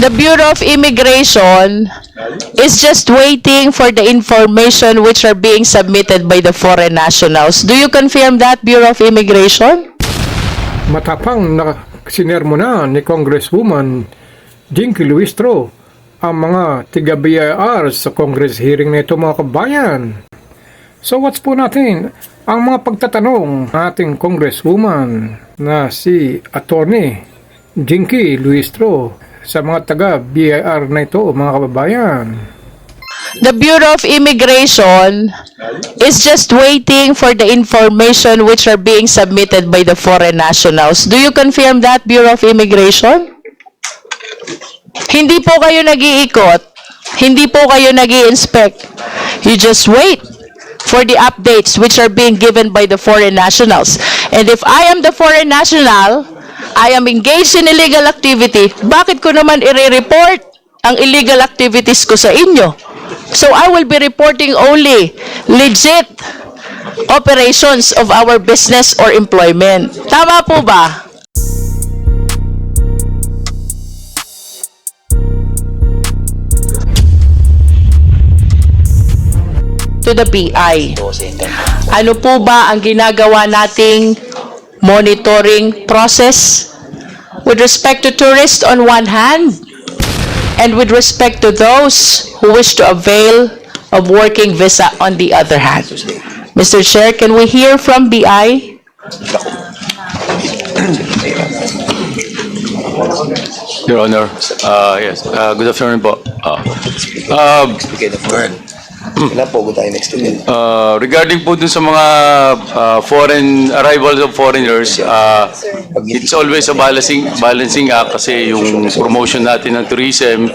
The Bureau of Immigration is just waiting for the information which are being submitted by the foreign nationals. Do you confirm that, Bureau of Immigration? Matapang na sinermo na ni Congresswoman Jinky Luistro ang mga tiga-BIR sa Congress hearing na ito, mga kabayan. So what's po natin ang mga pagtatanong ating Congresswoman na si Attorney Jinky Luistro sa mga taga-BIR na ito, mga kababayan? The Bureau of Immigration is just waiting for the information which are being submitted by the foreign nationals. Do you confirm that, Bureau of Immigration? Hindi po kayo nag-iikot. Hindi po kayo nag-i-inspect. You just wait for the updates which are being given by the foreign nationals. And if I am the foreign national, I am engaged in illegal activity, bakit ko naman i-report ang illegal activities ko sa inyo? So I will be reporting only legit operations of our business or employment. Tama po ba? To the BI. Ano po ba ang ginagawa nating monitoring process with respect to tourists on one hand and with respect to those who wish to avail of working visa on the other hand? Mr. Chair, can we hear from BI? Your Honor, yes, good afternoon po. Regarding po dun sa mga foreign arrivals of foreigners, it's always a balancing act kasi yung promotion natin ng tourism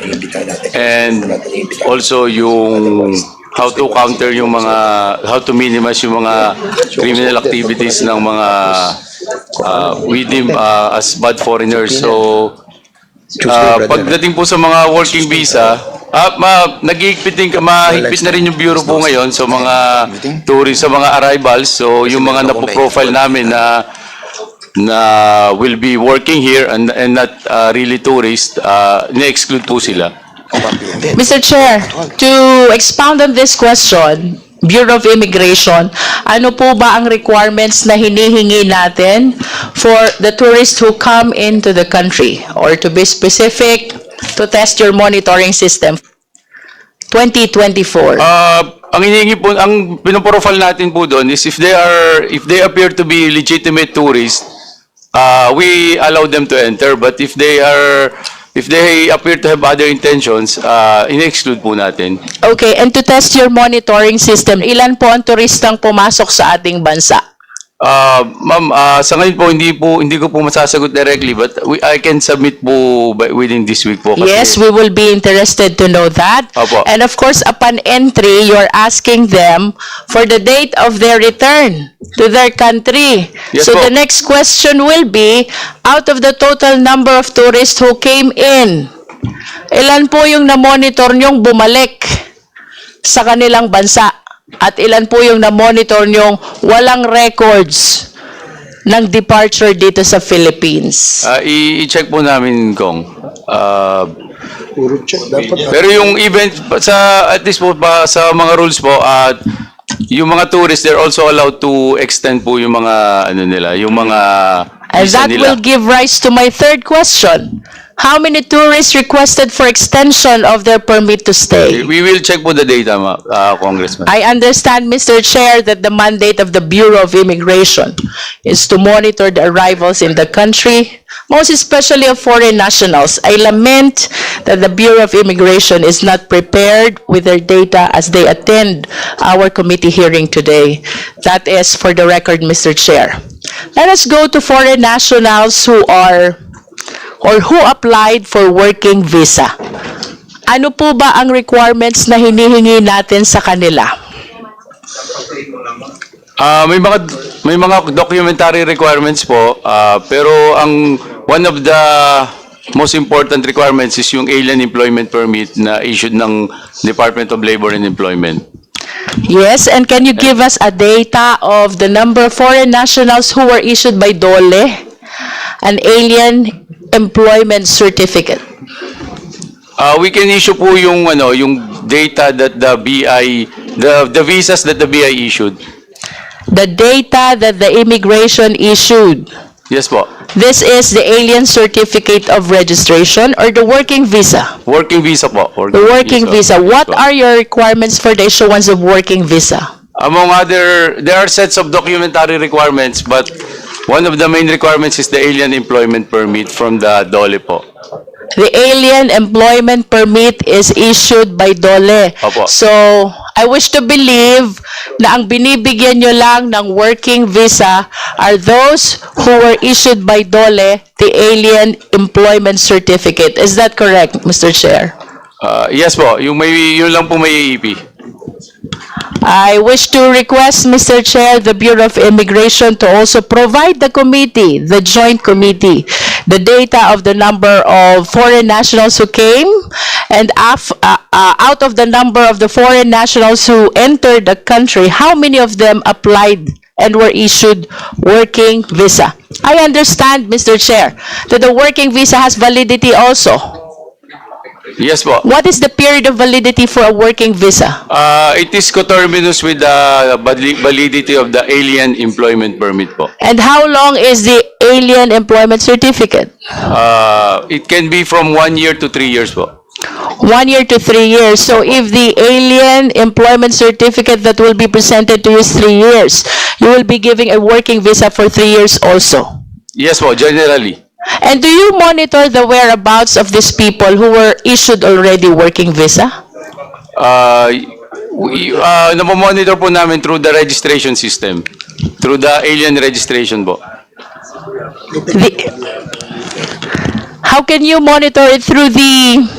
and also yung how to counter yung mga, how to minimize yung mga criminal activities ng mga we deem as bad foreigners. So pagdating po sa mga working visa, mahigpit na rin yung bureau po ngayon sa mga tourists, sa mga arrivals. So yung mga napoprofile namin na will be working here and not really tourists, na-exclude po sila. Mr. Chair, to expound on this question, Bureau of Immigration, ano po ba ang requirements na hinihingi natin for the tourists who come into the country? Or to be specific, to test your monitoring system 2024. Ang hinihingi po, ang pinoprofile natin po doon is if they appear to be legitimate tourists, we allow them to enter, but if they appear to have other intentions, in-exclude po natin. Okay, and to test your monitoring system, ilan po ang turistang pumasok sa ating bansa? Ma'am, sa ngayon po hindi ko po masasagot directly, but I can submit po within this week po. Kasi, Yes, we will be interested to know that. Opo. And of course, upon entry, you're asking them for the date of their return to their country. Yes So po. the next question will be, out of the total number of tourists who came in, ilan po yung na-monitor nyong bumalik sa kanilang bansa? At ilan po yung na-monitor nyong walang records ng departure dito sa Philippines? i-check po namin, Kong. Puro check dapat. Pero yung event, at least po sa mga rules po, yung mga tourists, they're also allowed to extend po yung mga, yung mga And visa that nila. will give rise to my third question. How many tourists requested for extension of their permit to stay? We will check po the data, Congressman. I understand, Mr. Chair, that the mandate of the Bureau of Immigration is to monitor the arrivals in the country, most especially of foreign nationals. I lament that the Bureau of Immigration is not prepared with their data as they attend our committee hearing today. That is for the record, Mr. Chair. Let us go to foreign nationals who applied for working visa. Ano po ba ang requirements na hinihingi natin sa kanila? May mga documentary requirements po, pero one of the most important requirements is yung alien employment permit na issued ng Department of Labor and Employment. Yes, and can you give us a data of the number of foreign nationals who were issued by DOLE an alien employment certificate? We can issue po yung data that the BI, the visas that the BI issued. The data that the immigration issued. Yes po. This is the alien certificate of registration or the working visa? Working visa po. The working visa. What Yes po. are your requirements for the issuance of working visa? Among other, there are sets of documentary requirements, but one of the main requirements is the alien employment permit from the DOLE po. The alien employment permit is issued by DOLE. Opo. So, I wish to believe na ang binibigyan nyo lang ng working visa are those who were issued by DOLE the alien employment certificate. Is that correct, Mr. Chair? Yes po, yun lang po may AEP. I wish to request, Mr. Chair, the Bureau of Immigration to also provide the committee, the joint committee, the data of the number of foreign nationals who came and out of the number of the foreign nationals who entered the country, how many of them applied and were issued working visa? I understand, Mr. Chair, that the working visa has validity also. Yes po. What is the period of validity for a working visa? It is coterminous with the validity of the alien employment permit po. And how long is the alien employment certificate? It can be from 1 year to 3 years po. 1 year to 3 years. So if the alien employment certificate that will be presented to you is 3 years, you will be giving a working visa for 3 years also. Yes po, generally. And do you monitor the whereabouts of these people who were issued already working visa? Napomonitor po namin through the registration system. Through the alien registration po. How can you monitor it through the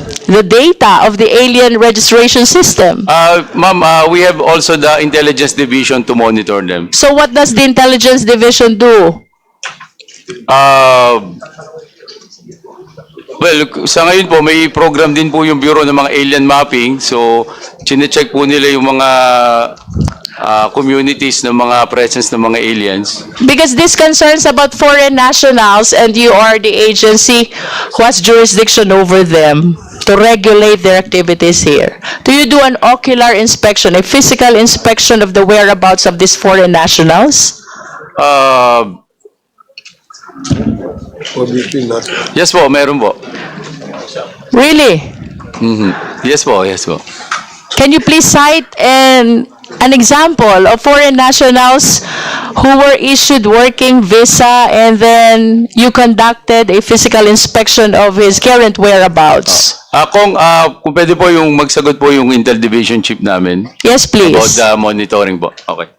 data of the alien registration system? Ma'am, we have also the intelligence division to monitor them. So what does the intelligence division do? Well, sa ngayon po, may program din po yung Bureau ng mga alien mapping. So, chine-check po nila yung mga communities ng mga presence ng mga aliens. Because this concerns about foreign nationals and you are the agency who has jurisdiction over them to regulate their activities here. Do you do an ocular inspection, a physical inspection of the whereabouts of these foreign nationals? Obviously not. Yes po, meron po. Really? Yes po, yes po. Can you please cite an example of foreign nationals who were issued working visa and then you conducted a physical inspection of his current whereabouts? Kung pwede po yung magsagot po yung Intel Division Chief namin Yes, about please. the monitoring po. Okay.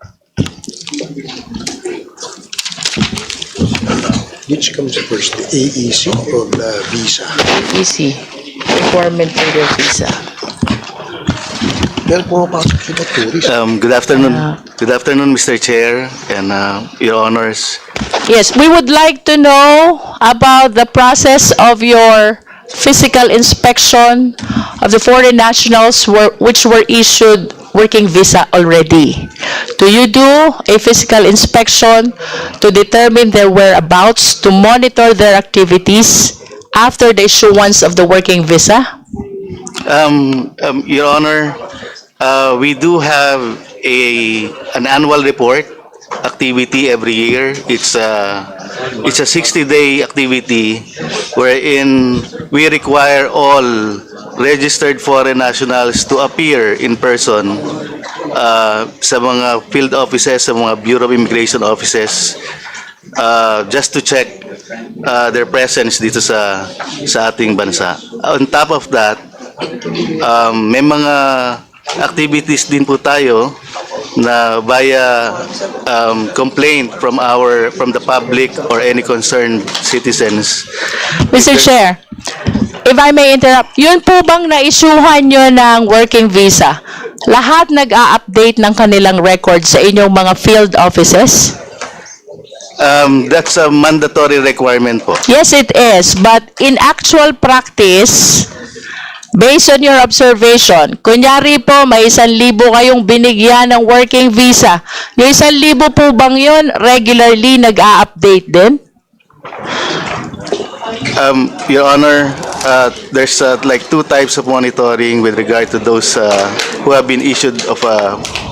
Which comes first, the AEC or the visa? Easy. Requirement for their visa. Pero pumapasok sila tourist. Good afternoon, Mr. Chair and Your Honors. Yes, we would like to know about the process of your physical inspection of the foreign nationals which were issued working visa already. Do you do a physical inspection to determine their whereabouts, to monitor their activities after the issuance of the working visa? Your Honor, we do have an annual report activity every year. It's a 60-day activity wherein we require all registered foreign nationals to appear in person sa mga field offices, sa mga Bureau of Immigration offices, just to check their presence dito sa ating bansa. On top of that, may mga activities din po tayo na via complaint from the public or any concerned citizens. Mr. Chair, if I may interrupt, yun po bang na-issuehan nyo ng working visa? Lahat nag-a-update ng kanilang records sa inyong mga field offices? That's a mandatory requirement po. Yes, it is. But in actual practice, based on your observation, kunyari po may 1,000 kayong binigyan ng working visa. Yung 1,000 po bang yun regularly nag-a-update din? Your Honor, there's like two types of monitoring with regard to those who have been issued of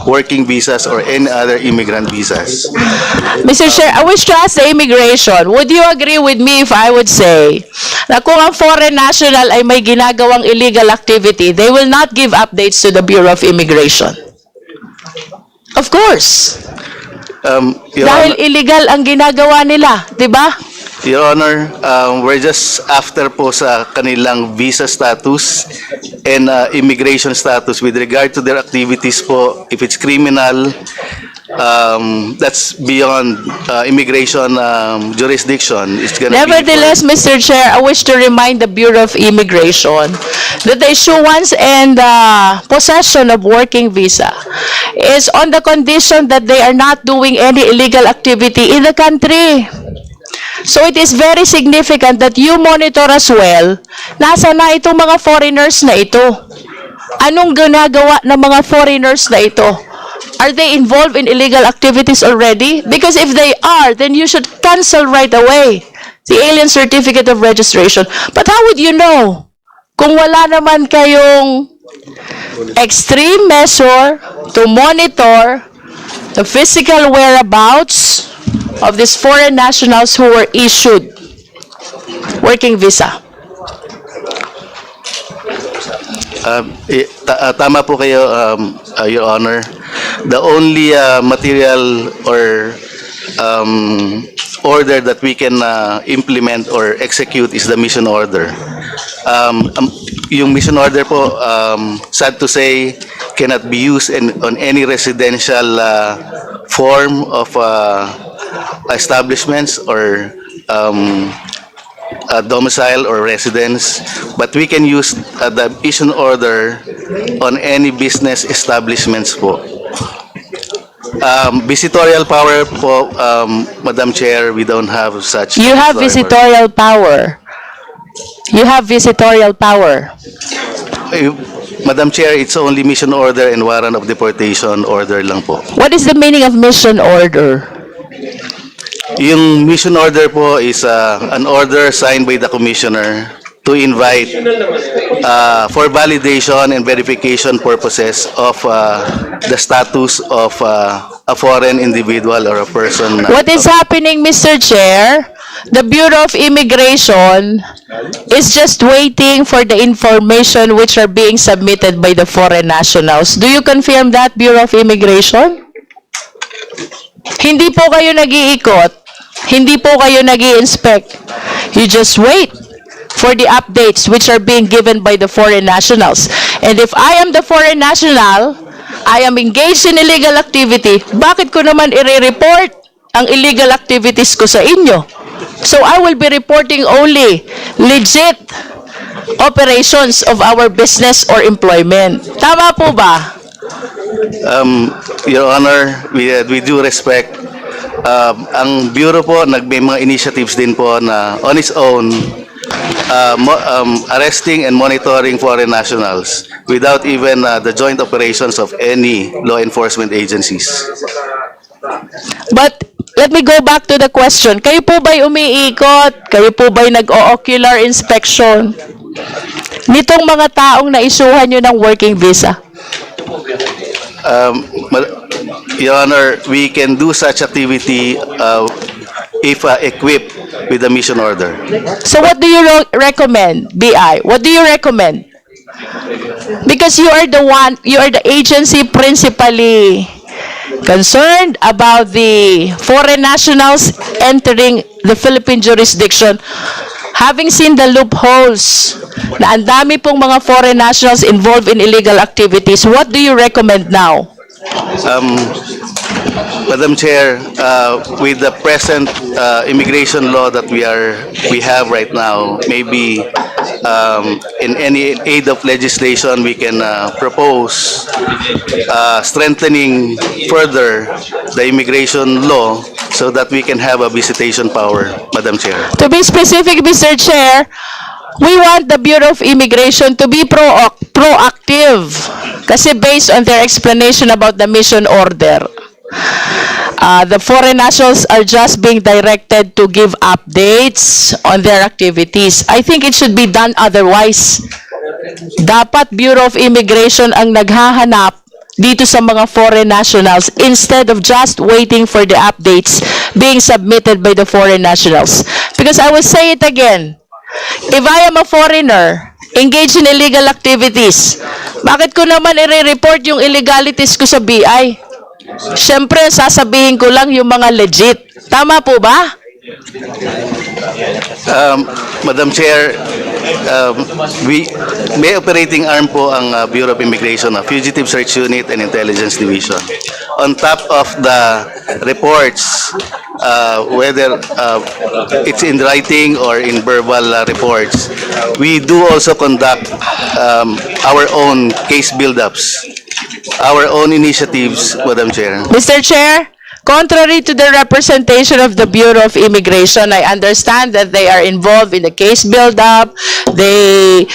working visas or any other immigrant visas. Mr. Chair, I wish to ask the immigration, would you agree with me if I would say na kung ang foreign national ay may ginagawang illegal activity, they will not give updates to the Bureau of Immigration? Of course. Your Dahil Honor, illegal ang ginagawa nila, di ba? Your Honor, we're just after po sa kanilang visa status and immigration status with regard to their activities po. If it's criminal, that's beyond immigration jurisdiction. It's gonna Nevertheless, Mr. Chair, I wish to remind the Bureau of Immigration that the issuance and possession of working visa is on the condition that they are not doing any illegal activity in the country. So it is very significant that you monitor as well, nasa na itong mga foreigners na ito? Anong ginagawa ng mga foreigners na ito? Are they involved in illegal activities already? Because if they are, then you should cancel right away the alien certificate of registration. But how would you know kung wala naman kayong extreme measure to monitor the physical whereabouts of these foreign nationals who were issued working visa? Tama po kayo, Your Honor. The only material or order that we can implement or execute is the mission order. Yung mission order po, sad to say, cannot be used on any residential form of establishments or domicile or residence, but we can use the mission order on any business establishments po. Visitorial power po, Madam Chair, we don't have such. You have visitorial power. You have visitorial power. Madam Chair, it's only mission order and warrant of deportation order lang po. What is the meaning of mission order? Yung mission order po is an order signed by the commissioner to invite for validation and verification purposes of the status of a foreign individual or a person. What is happening, Mr. Chair? The Bureau of Immigration is just waiting for the information which are being submitted by the foreign nationals. Do you confirm that, Bureau of Immigration? Hindi po kayo nag-iikot. Hindi po kayo nag-i-inspect. You just wait for the updates which are being given by the foreign nationals. And if I am the foreign national, I am engaged in illegal activity, bakit ko naman i-report ang illegal activities ko sa inyo? So I will be reporting only legit operations of our business or employment. Tama po ba? Your Honor, we do respect. Ang Bureau po, may mga initiatives din po na on its own, arresting and monitoring foreign nationals without even the joint operations of any law enforcement agencies. But let me go back to the question. Kayo po ba'y umiikot? Kayo po ba'y nag-o-ocular inspection nitong mga taong na-isuhan nyo ng working visa? Your Honor, we can do such activity if equipped with the mission order. So what do you recommend, BI? What do you recommend? Because you are the agency principally concerned about the foreign nationals entering the Philippine jurisdiction. Having seen the loopholes na ang dami pong mga foreign nationals involved in illegal activities, what do you recommend now? Madam Chair, with the present immigration law that we have right now, maybe in any aid of legislation we can propose strengthening further the immigration law so that we can have a visitation power, Madam Chair. To be specific, Mr. Chair, we want the Bureau of Immigration to be proactive kasi based on their explanation about the mission order. The foreign nationals are just being directed to give updates on their activities. I think it should be done otherwise. Dapat Bureau of Immigration ang naghahanap dito sa mga foreign nationals instead of just waiting for the updates being submitted by the foreign nationals. Because I will say it again, if I am a foreigner engaged in illegal activities, bakit ko naman i-report yung illegalities ko sa BI? Siyempre, sasabihin ko lang yung mga legit. Tama po ba? Madam Chair, may operating arm po ang Bureau of Immigration, Fugitive Search Unit and Intelligence Division. On top of the reports, whether it's in writing or in verbal reports, we do also conduct our own case build-ups, our own initiatives, Madam Chair. Mr. Chair, contrary to the representation of the Bureau of Immigration, I understand that they are involved in the case build-up. They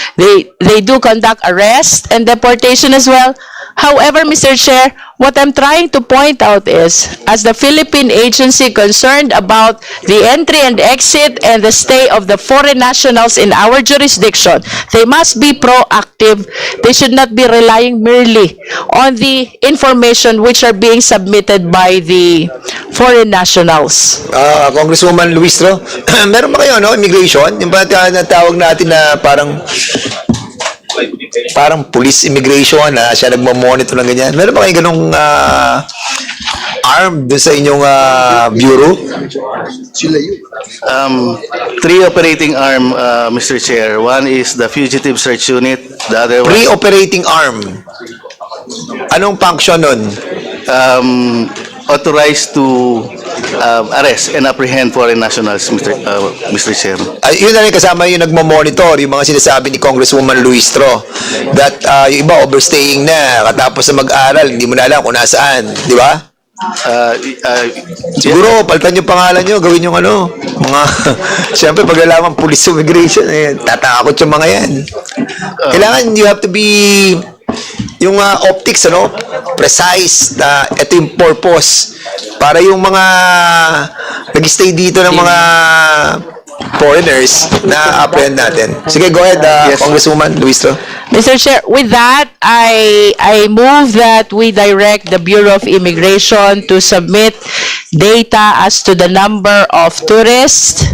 do conduct arrest and deportation as well. However, Mr. Chair, what I'm trying to point out is, as the Philippine agency concerned about the entry and exit and the stay of the foreign nationals in our jurisdiction, they must be proactive. They should not be relying merely on the information which are being submitted by the foreign nationals. Congresswoman Luistro, meron ba kayo, immigration? Yung ba tinatawag natin na parang police immigration na siya nagmo-monitor ng ganyan. Meron ba kayo ganung arm doon sa inyong bureau? Three operating arm, Mr. Chair. One is the Fugitive Search Unit. The other one, Pre-operating arm. Anong function nun? authorized to arrest and apprehend foreign nationals, Mr. Chair. Yun na rin kasama yung nagmo-monitor, yung mga sinasabi ni Congresswoman Luistro that yung iba overstaying na, katapos na mag-aral, hindi mo na alam kung nasaan, di ba? Siguro, palitan yung pangalan nyo, gawin yung mga, siyempre, pag nalaman police immigration, tatakot yung mga yan. Kailangan, you have to be, yung optics, precise, na ito yung purpose, para yung mga nag-stay dito ng mga foreigners na apprehend natin. Sige, go ahead, Congresswoman Luistro. Mr. Chair, with that, I move that we direct the Bureau of Immigration to submit data as to the number of tourists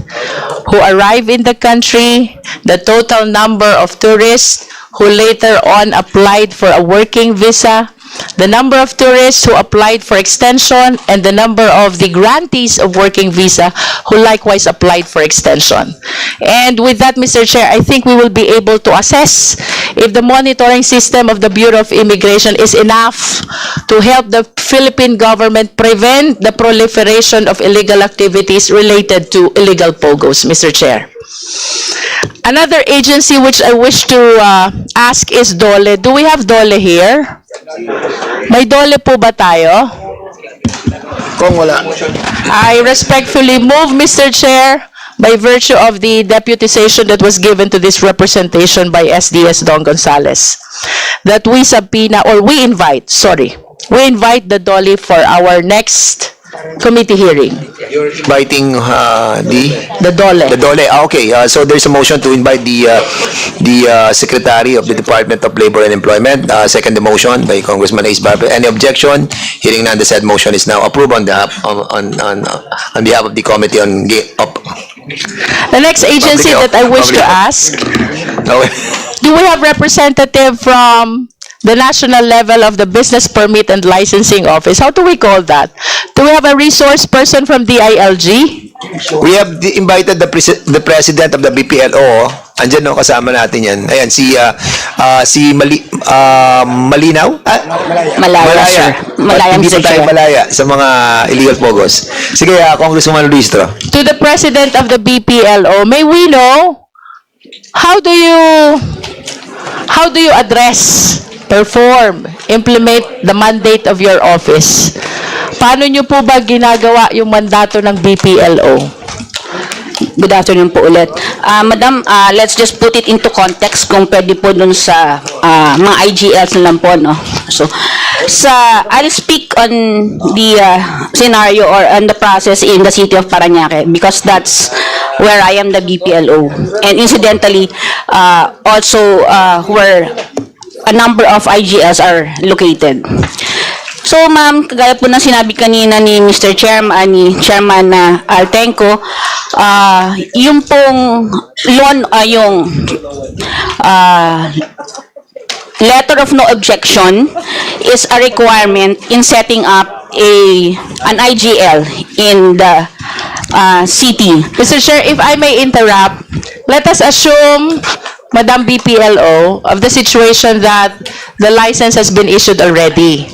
who arrive in the country, the total number of tourists who later on applied for a working visa, the number of tourists who applied for extension, and the number of the grantees of working visa who likewise applied for extension. And with that, Mr. Chair, I think we will be able to assess if the monitoring system of the Bureau of Immigration is enough to help the Philippine government prevent the proliferation of illegal activities related to illegal POGOs, Mr. Chair. Another agency which I wish to ask is DOLE. Do we have DOLE here? May DOLE po ba tayo? Kung wala. I respectfully move, Mr. Chair, by virtue of the deputization that was given to this representation by SDS Don Gonzales, that we subpoena, or we invite the DOLE for our next committee hearing. You're inviting The DOLE. the DOLE. Okay, so there's a motion to invite the Secretary of the Department of Labor and Employment. Second the motion by Congressman Ace Barber. Any objection? Hearing none, the said motion is now approved on behalf of the Committee on The next agency that I wish to ask, do we have representative from the national level of the Business Permit and Licensing Office? How do we call that? Do we have a resource person from DILG? We have invited the President of the BPLO. Andyan kasama natin yan. Ayan, si Malinaw? Malaya, sir. Malaya, Hindi Mr. pa tayo Chair. malaya sa mga illegal pogos. Sige, Congresswoman Luistro. To the President of the BPLO, may we know, how do you address, perform, implement the mandate of your office? Paano nyo po ba ginagawa yung mandato ng BPLO? Good afternoon po ulit. Madam, let's just put it into context kung pwede po dun sa mga IGLs na lang po, no? So, course, I'll speak on the scenario or on the process in the city of Parañaque because that's where I am the BPLO. And incidentally, also where a number of IGLs are located. So ma'am, kagaya po ng sinabi kanina ni Mr. Chairman, ni Chairman Altenco, yung pong loan, yung letter of no objection is a requirement in setting up an IGL in the city. Mr. Chair, if I may interrupt, let us assume, Madam BPLO, of the situation that the license has been issued already.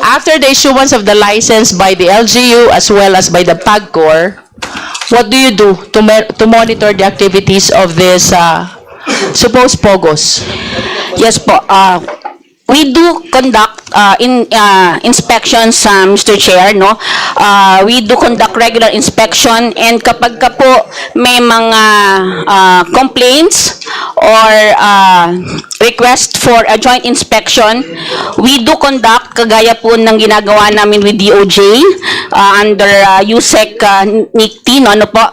After the issuance of the license by the LGU as well as by the PAGCOR, what do you do to monitor the activities of this supposed POGOs? Yes po. We do conduct inspections, Mr. Chair, no? We do conduct regular inspection and kapag ka po may mga complaints or request for a joint inspection, we do conduct kagaya po ng ginagawa namin with DOJ under USEC NICTI, no? Ano po?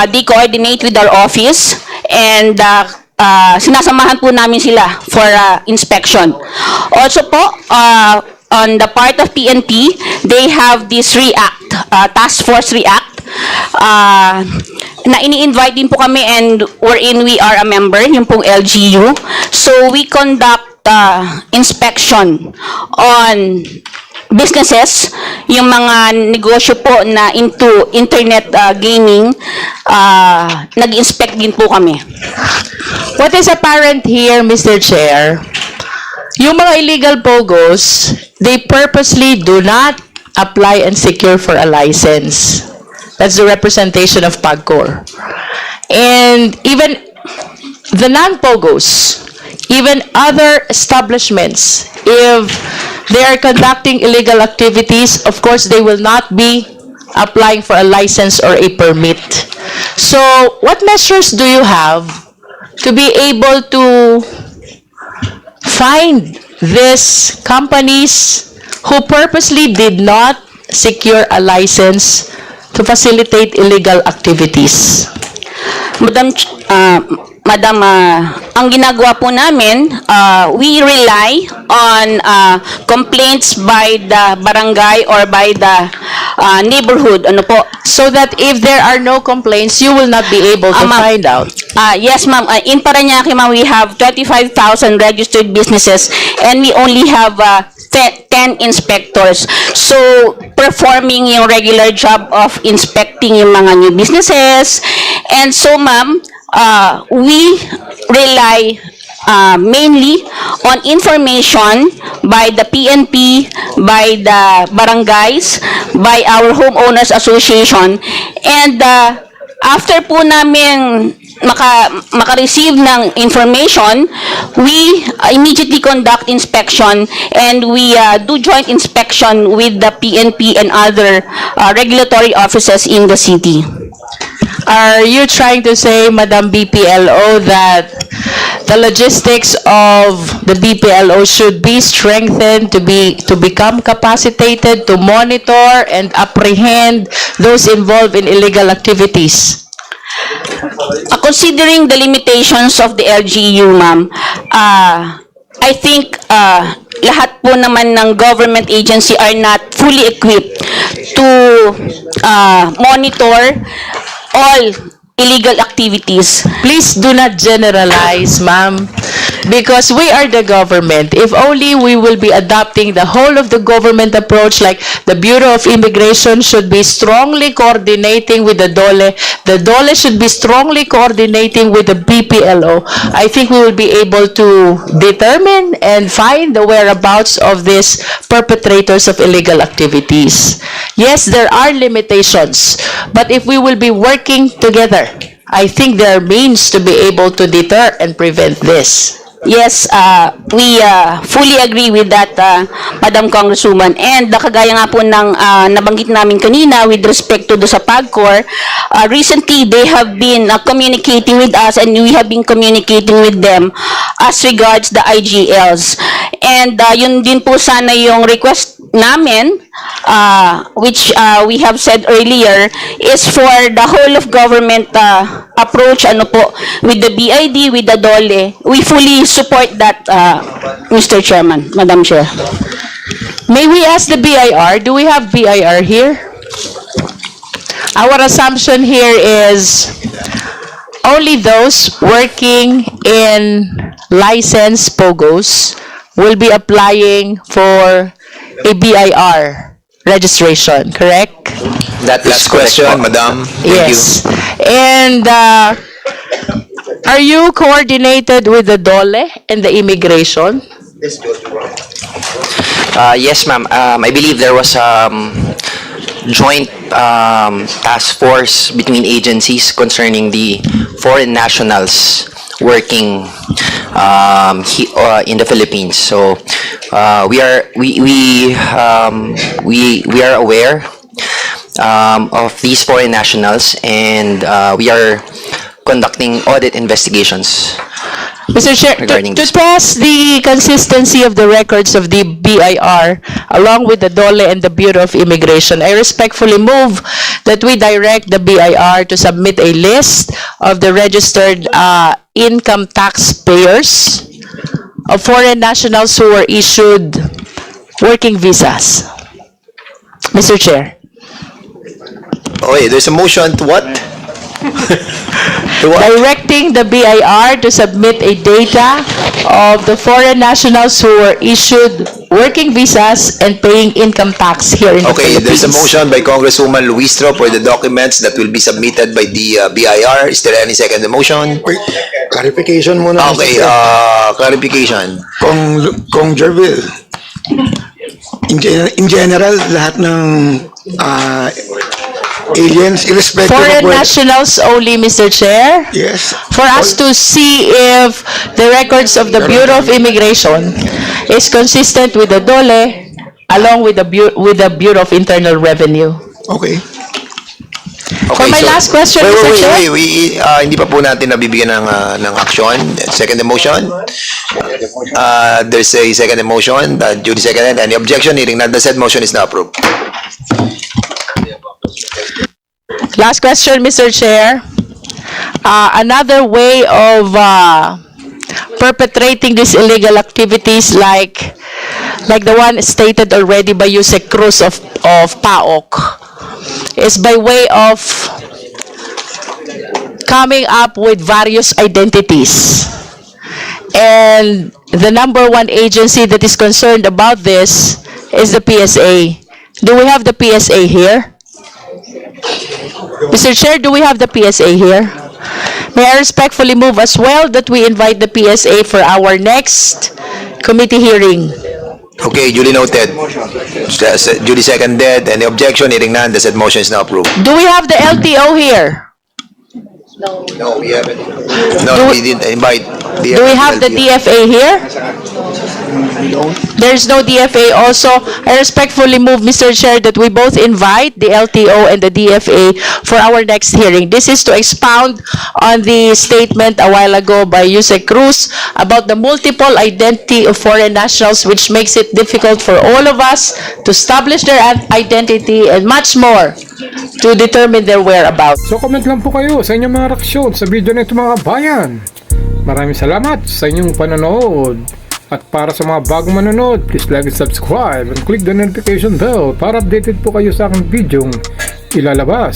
They coordinate with our office and sinasamahan po namin sila for inspection. Also po, on the part of PNP, they have this REACT, Task Force REACT, na ini-invite din po kami and wherein we are a member, yung pong LGU. So we conduct inspection on businesses, yung mga negosyo po na into internet gaming, nag-inspect din po kami. What is apparent here, Mr. Chair, yung mga illegal POGOs, they purposely do not apply and secure for a license. That's the representation of PAGCOR. And even the non-POGOs, even other establishments, if they are conducting illegal activities, of course, they will not be applying for a license or a permit. So, what measures do you have to be able to find these companies who purposely did not secure a license to facilitate illegal activities? Madam, ang ginagawa po namin, we rely on complaints by the barangay or by the neighborhood. Ano po? So that if there are no complaints, you will not be able to Ma'am. find out. Yes, ma'am. In Parañaque, ma'am, we have 25,000 registered businesses and we only have 10 inspectors. So, performing yung regular job of inspecting yung mga new businesses. And so, ma'am, we rely mainly on information by the PNP, by the barangays, by our homeowners association, and after po namin maka-receive ng information, we immediately conduct inspection and we do joint inspection with the PNP and other regulatory offices in the city. Are you trying to say, Madam BPLO, that the logistics of the BPLO should be strengthened to become capacitated to monitor and apprehend those involved in illegal activities? Considering the limitations of the LGU, ma'am, I think lahat po naman ng government agency are not fully equipped to monitor all illegal activities. Please do not generalize, ma'am, because we are the government. If only we will be adopting the whole of the government approach, like the Bureau of Immigration should be strongly coordinating with the DOLE should be strongly coordinating with the BPLO, I think we will be able to determine and find the whereabouts of these perpetrators of illegal activities. Yes, there are limitations, but if we will be working together, I think there are means to be able to deter and prevent this. Yes, we fully agree with that, Madam Congresswoman. And kagaya nga po ng nabanggit namin kanina with respect to do sa PAGCOR, recently they have been communicating with us and we have been communicating with them as regards the IGLs. And yun din po sana yung request namin, which we have said earlier, is for the whole of government approach, ano po, with the BID, with the DOLE. We fully support that, Mr. Chairman, Madam Chair. May we ask the BIR, do we have BIR here? Our assumption here is only those working in licensed POGOs will be applying for a BIR registration, correct? That last question, Madam. Thank you. Yes. And are you coordinated with the DOLE and the immigration? Yes, ma'am. I believe there was joint task force between agencies concerning the foreign nationals working in the Philippines. So we are aware of these foreign nationals, and we are conducting audit investigations. Mr. Chair, Regarding to this. test the consistency of the records of the BIR, along with the DOLE and the Bureau of Immigration, I respectfully move that we direct the BIR to submit a list of the registered income tax payers of foreign nationals who were issued working visas. Mr. Chair. Okay, there's a motion to what? To what? Directing the BIR to submit a data of the foreign nationals who were issued working visas and paying income tax here in the Okay, Philippines. there's a motion by Congresswoman Luistro for the documents that will be submitted by the BIR. Is there any second the motion? Wait, clarification muna. Okay, Mr. Chair. clarification. Kong Jervil, in general, lahat ng aliens, irrespective Foreign of whether... nationals only, Mr. Chair, Yes. for us to see if the records of the Bureau of Immigration is consistent with the DOLE along with the Bureau of Internal Revenue. Okay. For my last question, Mr. Chair. Wait, hindi pa po natin nabibigyan ng action. Second the motion. There's a second the motion. Duly seconded. Any objection? Hearing none, the said motion is now approved. Last question, Mr. Chair. Another way of perpetrating these illegal activities like the one stated already by Yusek Cruz of PAOK is by way of coming up with various identities. And the number one agency that is concerned about this is the PSA. Do we have the PSA here? Mr. Chair, do we have the PSA here? May I respectfully move as well that we invite the PSA for our next committee hearing. Okay, duly noted. Duly seconded. Any objection? Hearing none, the said motion is now approved. Do we have the LTO here? No, we haven't. No, we didn't invite. Do we have the DFA here? There's no DFA also. I respectfully move, Mr. Chair, that we both invite the LTO and the DFA for our next hearing. This is to expound on the statement a while ago by Yusek Cruz about the multiple identity of foreign nationals, which makes it difficult for all of us to establish their identity and much more to determine their whereabouts. So comment lang po kayo sa inyong mga reaksyon sa video na ito mga bayan. Maraming salamat sa inyong panonood. At para sa mga bagong manonood, please like and subscribe and click the notification bell para updated po kayo sa aking videong ilalabas.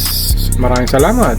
Maraming salamat.